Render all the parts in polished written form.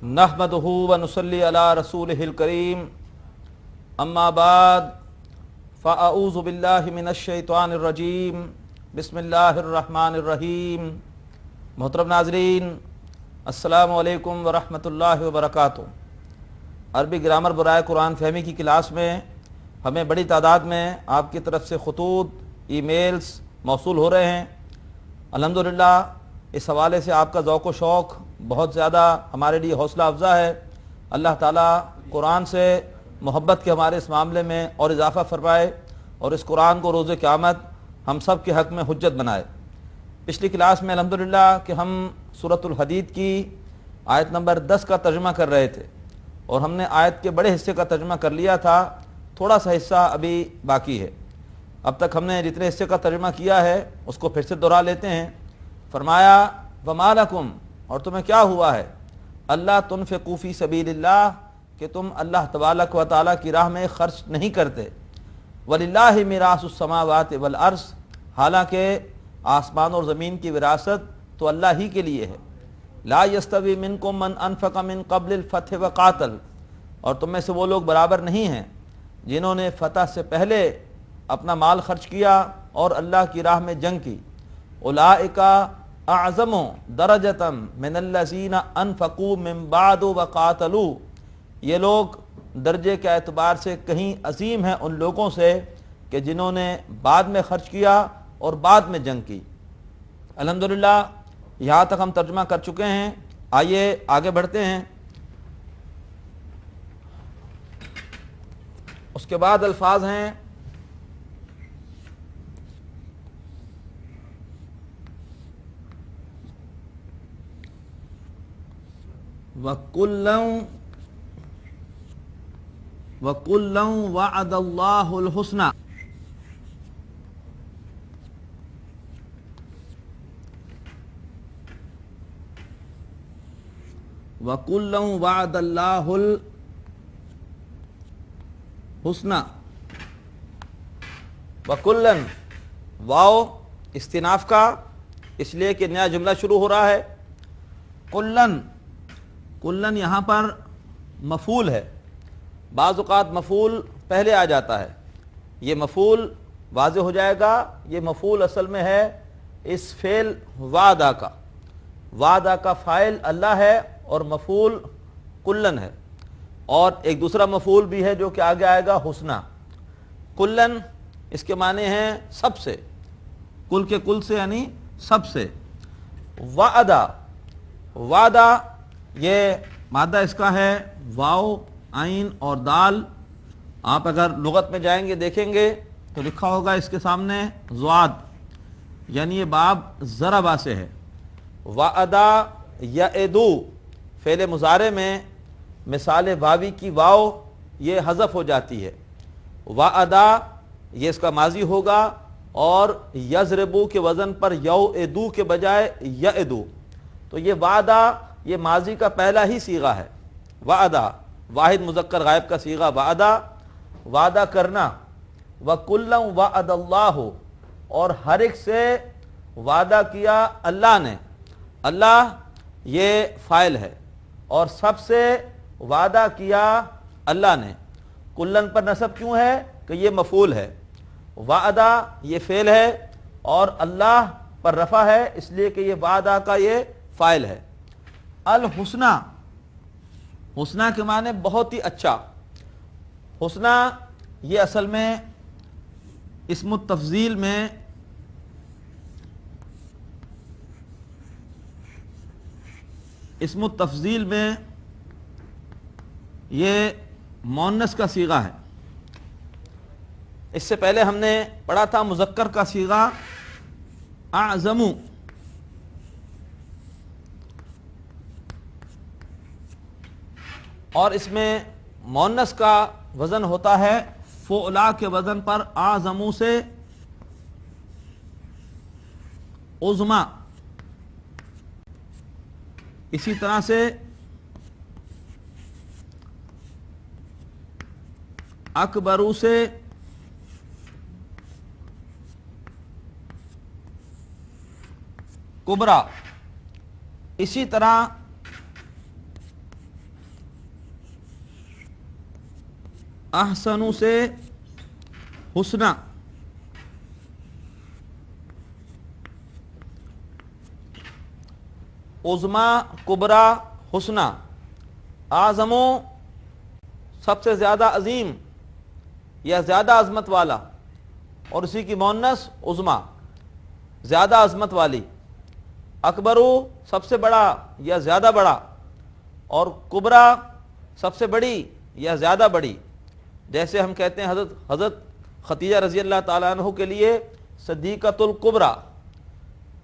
नहमदुहु व नुसल्ली अला रसूलिहिल करीम अम्मा बाद फ़अऊज़ु बिल्लाहि मिनश शैतानिर रजीम बिस्मिल्लाहिर रहमानिर रहीम। मोहतरम नाज़रीन, अस्सलामु अलैकुम व रहमतुल्लाहि व बरकातुहू। अरबी ग्रामर बराए कुरान फ़हमी की क्लास में हमें बड़ी तादाद में आपकी तरफ से ख़ुतूत, ईमेल्स मौसूल हो रहे हैं। अल्हम्दुलिल्लाह इस हवाले से आपका ज़ौक़ व शौक़ बहुत ज़्यादा हमारे लिए हौसला अफ़ज़ा है। अल्लाह ताला कुरान से मोहब्बत के हमारे इस मामले में और इजाफ़ा फरमाए और इस कुरान को रोज़े क़यामत हम सब के हक़ में हुज्जत बनाए। पिछली क्लास में अल्हम्दुलिल्लाह कि हम सूरतुल हदीद की आयत नंबर 10 का तर्जुमा कर रहे थे और हमने आयत के बड़े हिस्से का तर्जुमा कर लिया था, थोड़ा सा हिस्सा अभी बाकी है। अब तक हमने जितने हिस्से का तर्जुमा किया है उसको फिर से दोहरा लेते हैं। फरमाया वमा लकुम, और तुम्हें क्या हुआ है, अल्लाह तुनफ़िक़ू फ़ी सबीलिल्लाह, कि तुम अल्लाह तबारक व तआला की राह में खर्च नहीं करते। वलिल्लाहि मिरासुस समावाति वल अर्ज़, हालांकि आसमान और ज़मीन की विरासत तो अल्लाह ही के लिए है। ला यस्तवी मिनकुम मन अनफ़क़ मिन क़ब्लिल फ़त्ह व क़ातल, और तुम में से वो लोग बराबर नहीं हैं जिन्होंने फ़तह से पहले अपना माल खर्च किया और अल्लाह की राह में जंग की। उलाइका अअज़मु दरजतम मिनल्लज़ीना अनफ़क़ू मिन बादु व क़ातलू, ये लोग दर्जे के एतबार से कहीं अजीम हैं उन लोगों से कि जिन्होंने बाद में खर्च किया और बाद में जंग की। अल्हम्दुलिल्लाह यहाँ तक हम तर्जुमा कर चुके हैं। आइए आगे बढ़ते हैं। उसके बाद अल्फाज हैं वकुल्लन वअदल्लाहुल हुस्ना, वकुल्लन वअदल्लाहुल हुस्ना। वकुल्लन, वाओ इस्तिनाफ का, इसलिए कि नया जुमला शुरू हो रहा है। कुल्लन, कुल्लन यहाँ पर मफूल है। बाज़ औक़ात मफूल पहले आ जाता है, ये मफूल वाज़े हो जाएगा। ये मफूल असल में है इस फ़ेल वादा का। वादा का फ़ाइल अल्लाह है और मफूल कुल्लन है। और एक दूसरा मफूल भी है जो कि आगे आएगा, हुस्ना। कुल्लन इसके माने हैं सबसे, कुल के कुल से यानी सबसे। वादा, वादा ये मादा इसका है वाओ, आइन और दाल। आप अगर लुगत में जाएंगे देखेंगे तो लिखा होगा इसके सामने ज़्वाद, यानी ये बाब ज़रबा से है। वादा यअदु, फ़ेल मुज़ारे में मिसाल वावी की वाओ ये हज़फ हो जाती है। वादा ये इसका माजी होगा और यज़रबू के वज़न पर यौएदू के बजाय यअदू, तो ये वादा ये माजी का पहला ही सीगा है। वादा वाहिद मुज़क्कर गायब का सीगा वादा, वादा करना। वकुल्लन वअदल्लाहु, और हर एक से वादा किया अल्लाह ने। अल्लाह ये फ़ाइल है और सबसे वादा किया अल्लाह ने। कुल्लन पर नसब क्यों है कि ये मफूल है, वादा ये फ़ेल है और अल्लाह पर रफ़ा है इसलिए कि ये वादा का ये फ़ाइल है। अल हुस्ना, हुस्ना के माने बहुत ही अच्छा। हुस्ना ये असल में इस्मु तफ़ज़ील में ये मुअन्नस का सीगा है। इससे पहले हमने पढ़ा था मुज़क्कर का सीगा अअज़मु, और इसमें मुअन्नस का वज़न होता है फ़ुअला के वज़न पर आज़मू से उज़मा। इसी तरह से अकबरू से कुबरा। इसी तरह احسنو سے حسنا، عظما کبرا حسنا، اعظمو سب سے زیادہ عظیم یا زیادہ عظمت والا، اور اسی کی مؤنث عظما زیادہ عظمت والی، اکبرو سب سے بڑا یا زیادہ بڑا، اور کبرا سب سے بڑی یا زیادہ بڑی. جیسے ہم کہتے ہیں حضرت خدیجہ رضی اللہ تعالیٰ عنہ کے لیے صدیقۃ الکبریٰ،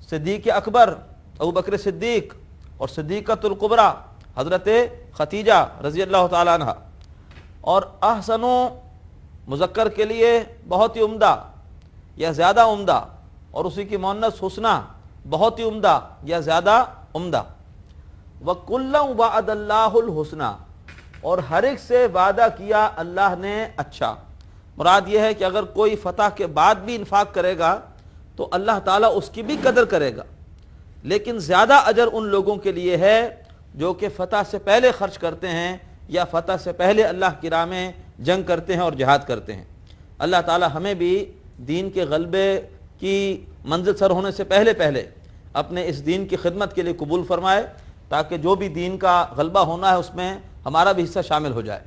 صدیق اکبر ابو بکر صدیق اور صدیقۃ الکبریٰ حضرت خدیجہ رضی اللہ تعالیٰ عنہ. اور احسنو مذکر کے لیے بہت ہی عمدہ یا زیادہ عمدہ، اور اسی کی مؤنث حسنا بہت ہی عمدہ یا زیادہ عمدہ. وَكُلًّا وَعَدَ اللَّهُ الْحُسْنَى، اور ہر ایک سے وعدہ کیا اللہ نے اچھا. مراد یہ ہے کہ اگر کوئی فتح کے بعد بھی انفاق کرے گا تو اللہ تعالیٰ اس کی بھی قدر کرے گا، لیکن زیادہ اجر ان لوگوں کے لیے ہے جو کہ فتح سے پہلے خرچ کرتے ہیں یا فتح سے پہلے اللہ کی راہ میں جنگ کرتے ہیں اور جہاد کرتے ہیں. اللہ تعالیٰ ہمیں بھی دین کے غلبے کی منزل سر ہونے سے پہلے اپنے اس دین کی خدمت کے لیے قبول فرمائے، تاکہ جو بھی دین کا غلبہ ہونا ہے اس میں ہمارا بھی حصہ شامل ہو جائے.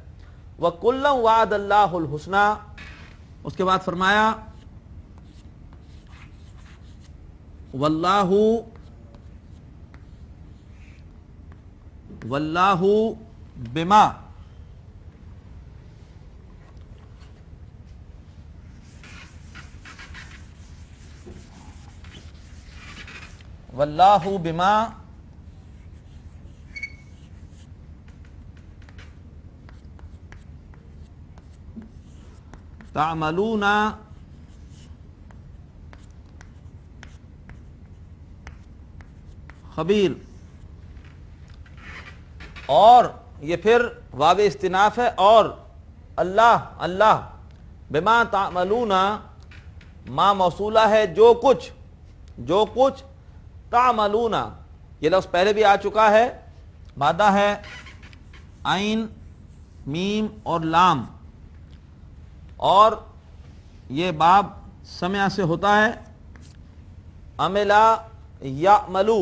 وَكُلًّا وَعَدَ اللَّهُ الْحُسْنَى، اس کے بعد فرمایا واللہ بما تعملون خبیر. اور یہ پھر واو استناف ہے، اور اللہ بما تعملون ما موصولہ ہے جو کچھ تعملون، یہ لفظ پہلے بھی آ چکا ہے، مادہ ہے عین میم اور لام، اور یہ باب سمع سے ہوتا ہے عملا یعملو،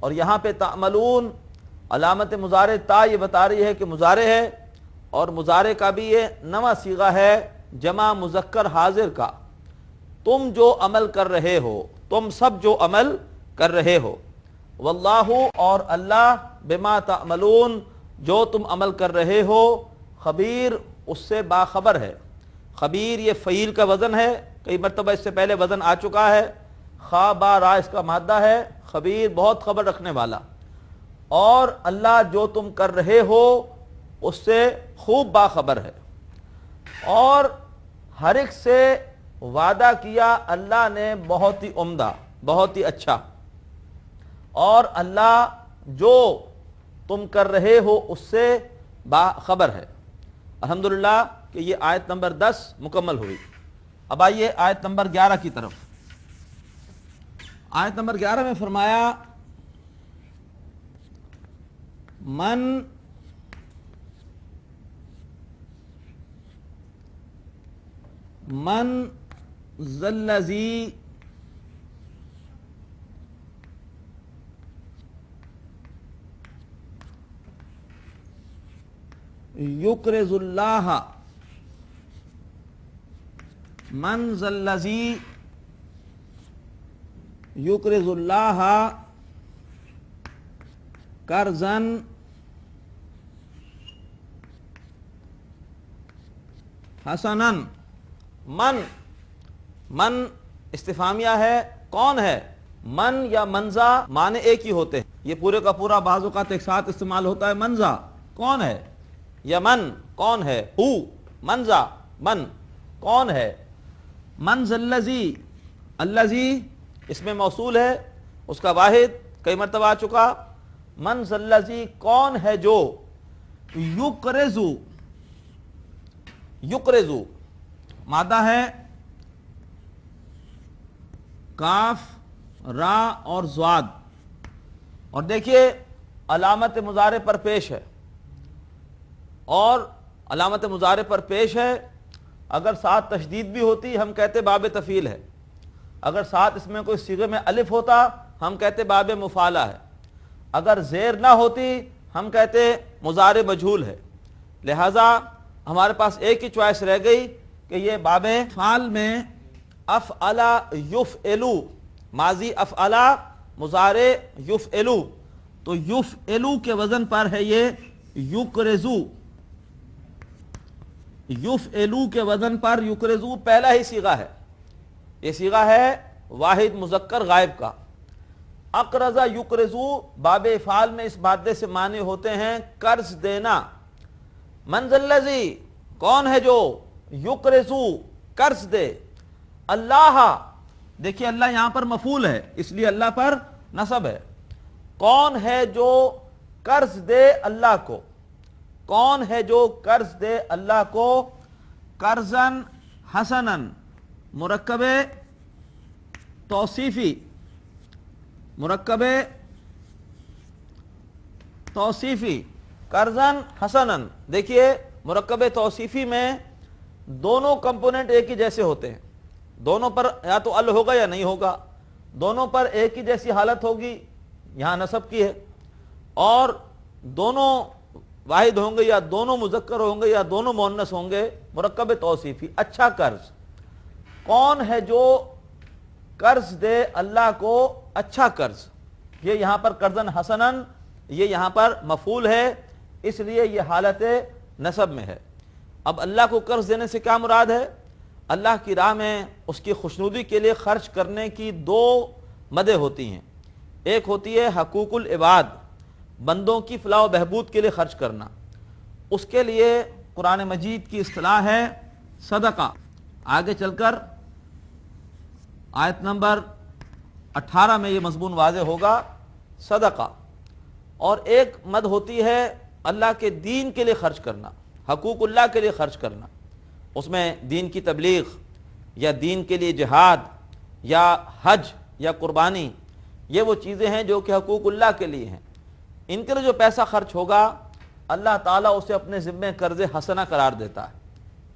اور یہاں پہ تعملون علامت مضارع تا یہ بتا رہی ہے کہ مضارع ہے، اور مضارع کا بھی یہ نواں صیغہ ہے جمع مذکر حاضر کا. تم جو عمل کر رہے ہو، تم سب جو عمل کر رہے ہو. واللہ، اور اللہ بما تعملون جو تم عمل کر رہے ہو، خبیر اس سے باخبر ہے. خبیر یہ فعیل کا وزن ہے، کئی مرتبہ اس سے پہلے وزن آ چکا ہے. خا با را اس کا مادہ ہے. خبیر بہت خبر رکھنے والا. اور اللہ جو تم کر رہے ہو اس سے خوب باخبر ہے. اور ہر ایک سے وعدہ کیا اللہ نے بہت ہی عمدہ، بہت ہی اچھا. اور اللہ جو تم کر رہے ہو اس سے باخبر ہے. الحمدللہ کہ یہ آیت نمبر 10 مکمل ہوئی. اب آئیے آیت نمبر 11 کی طرف. آیت نمبر 11 میں فرمایا من ذلذی یقرض اللہ، من ذلذی یقرض اللہ قرضا حسنا. من استفہامیہ ہے، کون ہے؟ من یا منزا معنی ایک ہی ہوتے ہیں، یہ پورے کا پورا بعض اوقات ایک ساتھ استعمال ہوتا ہے. منزا کون ہے، یا من کون ہے، ہو منزا من کون ہے. من ذلذی، الذی اس میں موصول ہے، اس کا واحد کئی مرتبہ آ چکا. من ذلذی کون ہے جو، یقرضو مادہ ہے کاف را اور زواد، اور دیکھیے علامت مضارع پر پیش ہے. اور علامت مضارع پر پیش ہے، اگر ساتھ تشدید بھی ہوتی ہم کہتے باب تفعیل ہے، اگر ساتھ اس میں کوئی صیغے میں الف ہوتا ہم کہتے باب مفعلہ ہے، اگر زیر نہ ہوتی ہم کہتے مضارع مجہول ہے۔ لہذا ہمارے پاس ایک ہی چوائس رہ گئی کہ یہ باب فعل میں افعلا یفعلو، ماضی افعلا مضارع یفعلو، تو یفعلو کے وزن پر ہے یہ یکرزو، یفعلو کے وزن پر یکرزو پہلا ہی صیغہ ہے، یہ صیغہ ہے واحد مذکر غائب کا۔ اقرض یقرضو باب افعال میں اس مادے سے معنی ہوتے ہیں قرض دینا۔ من ذا الذی، کون ہے جو یقرضو قرض دے، اللہ، دیکھیے اللہ یہاں پر مفعول ہے اس لیے اللہ پر نصب ہے، کون ہے جو قرض دے اللہ کو، کون ہے جو قرض دے اللہ کو، قرضاً حسناً، مرکب توصیفی، مرکب توصیفی، قرضاً حسناً۔ دیکھیے مرکب توصیفی میں دونوں کمپوننٹ ایک ہی جیسے ہوتے ہیں، دونوں پر یا تو ال ہوگا یا نہیں ہوگا، دونوں پر ایک ہی جیسی حالت ہوگی، یہاں نصب کی ہے، اور دونوں واحد ہوں گے یا دونوں مذکر ہوں گے یا دونوں مؤنث ہوں گے، مرکب توصیفی۔ اچھا قرض، کون ہے جو قرض دے اللہ کو اچھا قرض، یہ یہاں پر قرضاً حسناً، یہ یہاں پر مفعول ہے اس لیے یہ حالت نصب میں ہے۔ اب اللہ کو قرض دینے سے کیا مراد ہے؟ اللہ کی راہ میں اس کی خوشنودی کے لیے خرچ کرنے کی دو مدیں ہوتی ہیں، ایک ہوتی ہے حقوق العباد، بندوں کی فلاح و بہبود کے لیے خرچ کرنا، اس کے لیے قرآن مجید کی اصطلاح ہے صدقہ۔ آگے چل کر آیت نمبر 18 میں یہ مضمون واضح ہوگا، صدقہ۔ اور ایک مد ہوتی ہے اللہ کے دین کے لیے خرچ کرنا، حقوق اللہ کے لیے خرچ کرنا، اس میں دین کی تبلیغ یا دین کے لیے جہاد یا حج یا قربانی، یہ وہ چیزیں ہیں جو کہ حقوق اللہ کے لیے ہیں، ان کے لیے جو پیسہ خرچ ہوگا اللہ تعالیٰ اسے اپنے ذمے قرض حسنہ قرار دیتا ہے۔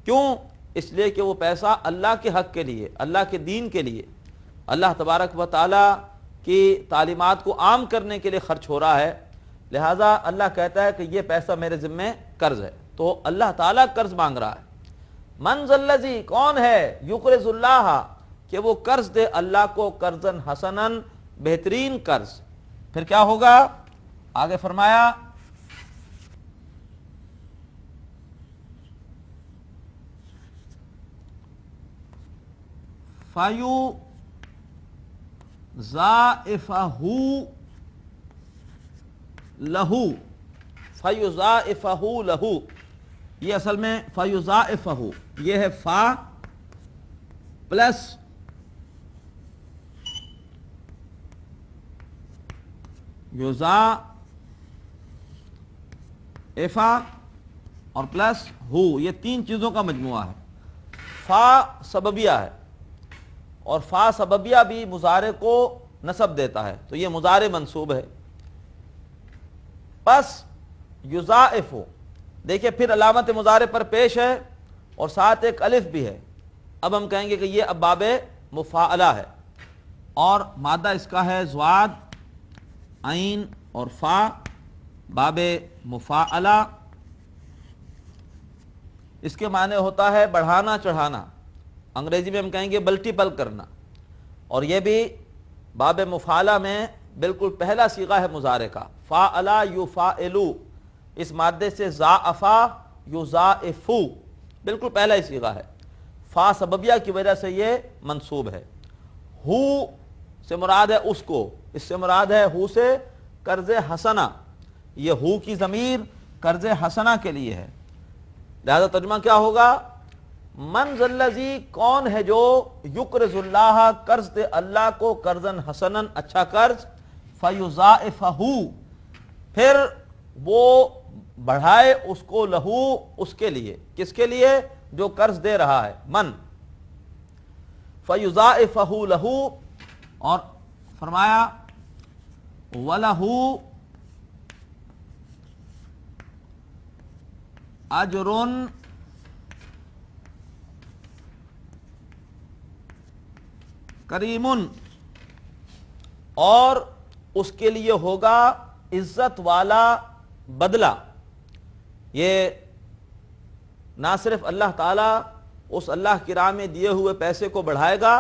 کیوں؟ اس لیے کہ وہ پیسہ اللہ کے حق کے لیے، اللہ کے دین کے لیے، اللہ تبارک و تعالیٰ کی تعلیمات کو عام کرنے کے لیے خرچ ہو رہا ہے، لہٰذا اللہ کہتا ہے کہ یہ پیسہ میرے ذمے قرض ہے، تو اللہ تعالیٰ قرض مانگ رہا ہے۔ من ذا الذی، کون ہے یقرض اللہ، کہ وہ قرض دے اللہ کو قرضاً حسناً، بہترین قرض۔ پھر کیا ہوگا؟ آگے فرمایا فَيُضَاعِفَهُ لَهُ، فَيُضَاعِفَهُ لَهُ، یہ اصل میں فَيُضَاعِفَهُ، یہ ہے فا پلس یضاعف اور پلس ہو، یہ تین چیزوں کا مجموعہ ہے۔ فا سببیہ ہے اور فا سببیہ بھی مضارع کو نصب دیتا ہے، تو یہ مضارع منصوب ہے۔ پس یضاعف، دیکھیں پھر علامت مضارع پر پیش ہے اور ساتھ ایک الف بھی ہے، اب ہم کہیں گے کہ یہ اب باب مفاعلہ ہے، اور مادہ اس کا ہے ضاد، عین اور فا، باب مفاعلہ، اس کے معنی ہوتا ہے بڑھانا چڑھانا، انگریزی میں ہم کہیں گے ملٹیپل کرنا، اور یہ بھی باب مفاعلہ میں بالکل پہلا صیغہ ہے مضارع کا، فاعلا یفاعلو، اس مادے سے ضاعفا یضاعفو، بالکل پہلا ہی صیغہ ہے، فا سببیہ کی وجہ سے یہ منصوب ہے۔ ہو سے مراد ہے اس کو، اس سے مراد ہے ہو سے قرض حسنہ، یہ ہو کی ضمیر قرض حسنہ کے لیے ہے، لہذا ترجمہ کیا ہوگا؟ من ذا الذی، کون ہے جو یقرض اللہ، قرض دے اللہ کو قرضاً حسناً، اچھا قرض، فیضاعفہ، پھر وہ بڑھائے اس کو، لہو اس کے لیے، کس کے لیے؟ جو قرض دے رہا ہے، من، فیضاعفہ لہو، اور فرمایا وَلَهُ अजरुन करीमुन, और उसके लिए होगा इज्जत वाला बदला। ये ना सिर्फ अल्लाह ताला उस अल्लाह की राह में दिए हुए पैसे को बढ़ाएगा,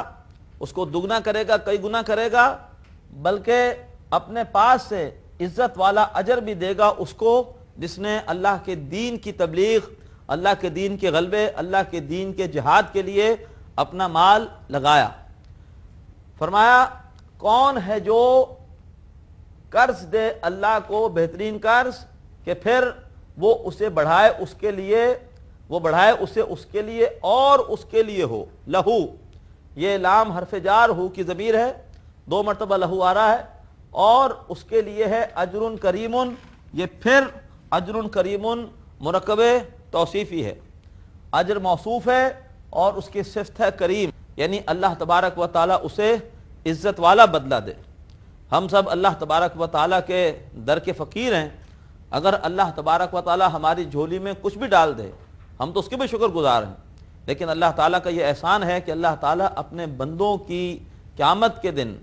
उसको दुगना करेगा, कई गुना करेगा, बल्कि अपने पास से इज्जत वाला अजर भी देगा उसको जिसने अल्लाह के दीन की तबलीग, अल्लाह के दीन के गलबे, अल्लाह के दीन के जिहाद के लिए अपना माल लगाया। फरमाया कौन है जो कर्ज दे अल्लाह को बेहतरीन कर्ज कि फिर वो उसे बढ़ाए, उसके लिए वो बढ़ाए उसे उसके लिए और उसके लिए हो। लहू, ये लाम हरफ जार हु की ज़मीर है, 2 मरतबा लहू आ रहा है, और उसके लिए है अजरुन करीमुन। ये फिर अजरुन करीमुन मुरक्कबे तौसीफ़ी है, अजर मौसूफ है और उसकी सिफ़त है करीम, यानी अल्लाह तबारक व ताला उसे इज्जत वाला बदला दे। हम सब अल्लाह तबारक व ताला के दर के फ़कीर हैं। अगर अल्लाह तबारक व ताला हमारी झोली में कुछ भी डाल दे हम तो उसके भी शुक्रगुजार हैं, लेकिन अल्लाह ताला का ये एहसान है कि अल्लाह ताला अपने बंदों की क़यामत के दिन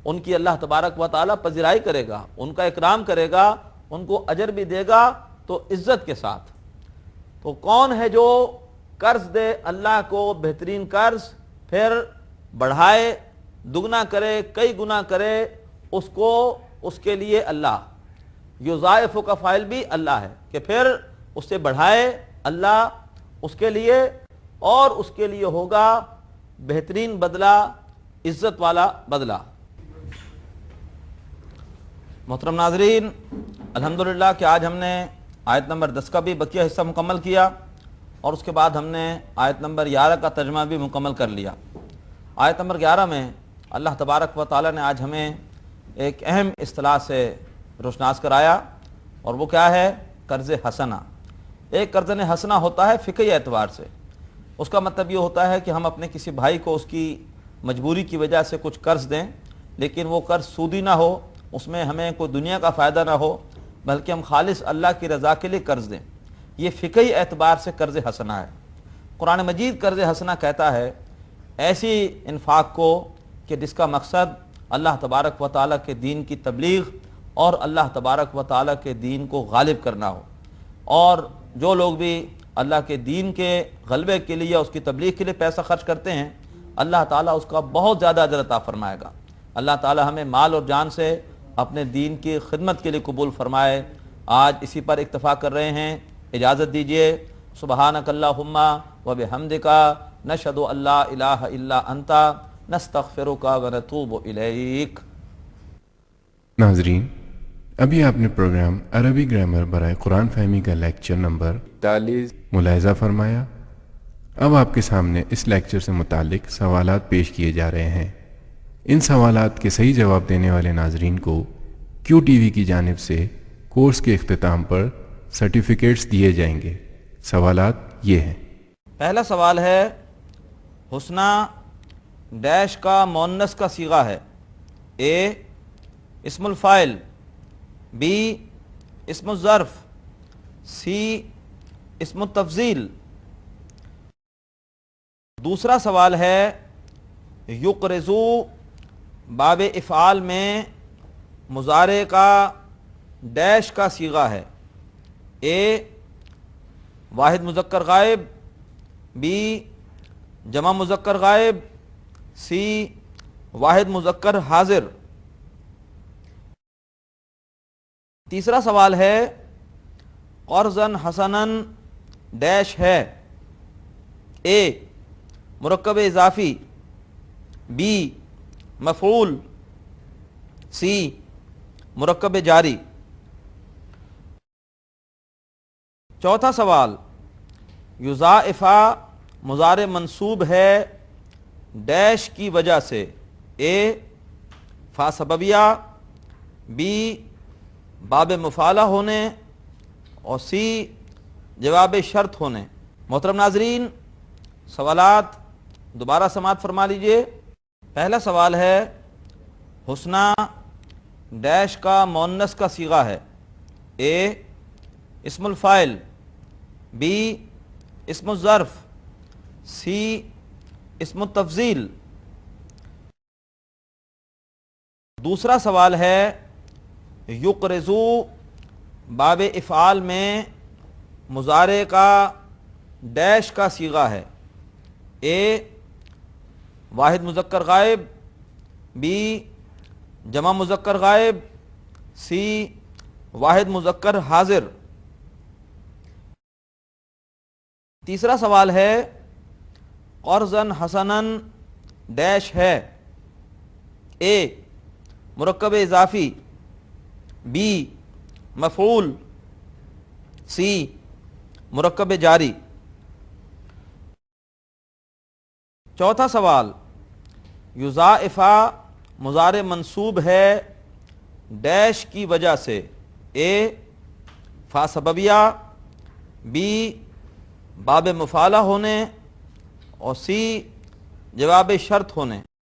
उनकी अल्लाह तबारक व ताला पज़िराई करेगा, उनका इकराम करेगा, उनको अजर भी देगा, तो इज़्ज़त के साथ। तो कौन है जो कर्ज दे अल्लाह को बेहतरीन कर्ज, फिर बढ़ाए, दुगना करे, कई गुना करे, उसको उसके लिए अल्लाह, युज़ाइफ़ु का फ़ाइल भी अल्लाह है कि फिर उससे बढ़ाए अल्लाह उसके लिए, और उसके लिए होगा बेहतरीन बदला, इज्जत वाला बदला। मोहतरम नाज़रीन, अल्हम्दुलिल्लाह कि आज हमने आयत नंबर 10 का भी बकिया हिस्सा मुकम्मल किया और उसके बाद हमने आयत नंबर 11 का तर्जमा भी मुकम्मल कर लिया। आयत नंबर 11 में अल्लाह तबारक व ताला ने आज हमें एक अहम इस्तिलाह से रोशनास कराया, और वो क्या है? कर्ज़ हसना। एक कर्ज़ हसना होता है फ़िक़ही एतबार से, उसका मतलब ये होता है कि हम अपने किसी भाई को उसकी मजबूरी की वजह से कुछ कर्ज़ दें, लेकिन वो कर्ज़ सूदी ना हो, उसमें हमें कोई दुनिया का फ़ायदा ना हो, बल्कि हम खालिस अल्लाह की रज़ा के लिए कर्ज़ दें। ये फ़िक़ही एतबार से कर्ज़ हसना है। कुरान मजीद कर्ज़ हसना कहता है ऐसी इन्फ़ाक़ को कि जिसका मकसद अल्लाह तबारक व ताला के दीन की तबलीग और अल्लाह तबारक व ताला के दीन को गालिब करना हो। और जो लोग भी अल्लाह के दीन के गलबे के लिए या उसकी तबलीग के लिए पैसा खर्च करते हैं, अल्लाह ताला उसका बहुत ज़्यादा अजर अता फरमाएगा। अल्लाह ताला हमें माल और जान से अपने दीन की खिदमत के लिए कबूल फरमाए। आज इसी पर इक्तफ़ा कर रहे हैं, इजाज़त दीजिए। सुबहानक अल्लाहुम्मा व बिहम्दिका नशहदु अल्ला इलाहा इल्ला अंता नस्तगफिरुका व नतूबु इलैक। नाज़रीन, अभी आपने प्रोग्राम अरबी ग्रामर बराए कुरान फहमी का लेक्चर नंबर 40 मुलाहिज़ा फरमाया। अब आपके सामने इस लेक्चर से मुतालिक सवालात पेश किए जा रहे हैं। इन सवालात के सही जवाब देने वाले नाज़रीन को QTV की जानिब से कोर्स के इख्तिताम पर सर्टिफिकेट्स दिए जाएंगे। सवालात ये हैं। पहला सवाल है, हुस्ना डैश का मुअन्नस का सीगा है। ए इस्मुल फ़ाइल, बी इस्मुल ज़र्फ़, सी इस्मुल तफ़ज़ील। दूसरा सवाल है, युक़रिज़ु बाब इफ़आल में मुज़ारे का डैश का सीगा है। ए वाहिद मुज़क्कर गायब, बी जमा मुज़क्कर गायब, सी वाहिद मुज़क्कर हाजिर। तीसरा सवाल है, क़र्ज़न हसनन डैश है। ए मुरक्कब इज़ाफ़ी, बी मफ़ऊल, सी मुरक्कब जारी। चौथा सवाल, युज़ाइफ़ा मुज़ारे मंसूब है डैश की वजह से। ए फ़ा सबबिया, बी बाब मुफ़ाला होने, और सी जवाब शर्त होने। मोहतरम नाज़रीन, सवालात दोबारा समाअत फरमा लीजिए। पहला सवाल है, हुस्ना डैश का मुअन्नस का सीगा है। ए इस्मुल फ़ाइल, بی اسم الظرف، سی اسم التفضیل۔ دوسرا سوال ہے یقرضو باب افعال میں مضارع کا ڈیش کا صیغہ ہے، اے واحد مذکر غائب، بی جمع مذکر غائب، سی واحد مذکر حاضر۔ تیسرا سوال ہے قرضاً حسناً ڈیش ہے، اے مرکب اضافی، بی مفعول، سی مرکب جاری۔ چوتھا سوال یضاعفا مضارع منصوب ہے ڈیش کی وجہ سے، اے فا سببیہ، بی باب مفعلہ ہونے، اور سی جواب شرط ہونے۔